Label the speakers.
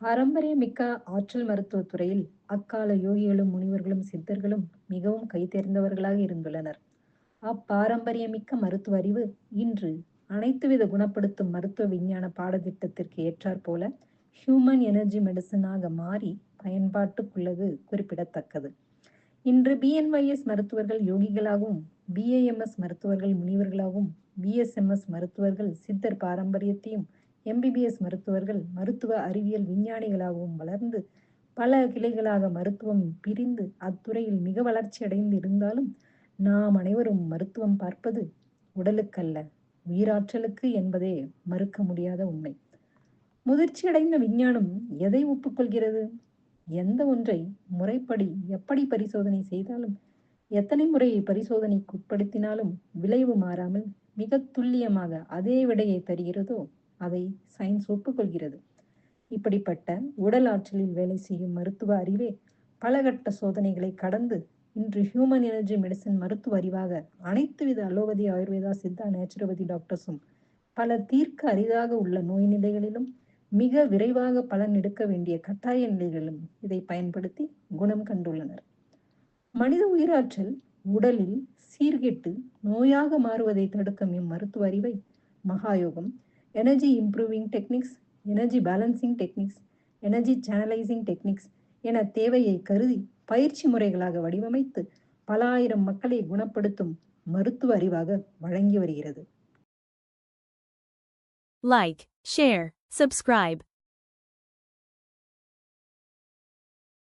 Speaker 1: பாரம்பரியமிக்க ஆற்றல் மருத்துவத் துறையில் அக்கால யோகிகளும் முனிவர்களும் சித்தர்களும் மிகவும் கைதேர்ந்தவர்களாக இருந்துள்ளனர். அப்பாரம்பரியமிக்க மருத்துவ அறிவு இன்று அனைத்துவித குணப்படுத்தும் மருத்துவ விஞ்ஞான பாடத்திட்டத்திற்கு ஏற்றாற்போல ஹியூமன் எனர்ஜி மெடிசனாக மாறி பயன்பாட்டுக்குள்ளது குறிப்பிடத்தக்கது. இன்று பிஎன்ஒய்எஸ் மருத்துவர்கள் யோகிகளாகவும், பிஏஎம்எஸ் மருத்துவர்கள் முனிவர்களாகவும், பிஎஸ்எம்எஸ் மருத்துவர்கள் சித்தர் பாரம்பரியத்தையும், எம்பிபிஎஸ் மருத்துவர்கள் மருத்துவ அறிவியல் விஞ்ஞானிகளாகவும் வளர்ந்து பல கிளைகளாக மருத்துவம் பிரிந்து அத்துறையில் மிக வளர்ச்சி அடைந்து இருந்தாலும், நாம் அனைவரும் மருத்துவம் பார்ப்பது உடலுக்கல்ல, உயிராற்றலுக்கு என்பதே மறுக்க முடியாத உண்மை. முதிர்ச்சியடைந்த விஞ்ஞானம் எதை ஒப்புக்கொள்கிறது? எந்த ஒன்றை முறைப்படி எப்படி பரிசோதனை செய்தாலும், எத்தனை முறை பரிசோதனைக்கு உட்படுத்தினாலும் விளைவு மாறாமல் மிக துல்லியமாக அதே விடையை தருகிறதோ அதை சயின்ஸ் ஒப்புக்கொள்கிறது. இப்படிப்பட்ட உடல் ஆற்றலில் வேலை செய்யும் மருத்துவ அறிவே பலகட்ட சோதனைகளை கடந்து இன்று ஹியூமன் எனர்ஜி மெடிசன் மருத்துவ அறிவாக அனைத்து வித அலோபதி, ஆயுர்வேதா, சித்தா, நேச்சுரோபதி டாக்டர்ஸும் பல தீர்க்க அரிதாக உள்ள நோய் நிலைகளிலும் மிக விரைவாக பலன் எடுக்க வேண்டிய கட்டாய நிலைகளிலும் இதை பயன்படுத்தி குணம் கண்டுள்ளனர். மனித உயிராற்றல் உடலில் சீர்கெட்டு நோயாக மாறுவதை தடுக்கும் இம்மருத்துவ அறிவை மகாயோகம், energy improving techniques, energy balancing techniques, energy channelizing techniques என தேவையை கருதி பயிற்சி முறைகளாக வடிவமைத்து பல ஆயிரம் மக்களை குணப்படுத்தும் மருத்துவ அறிவாக வழங்கி வருகிறது.
Speaker 2: Like, share, subscribe.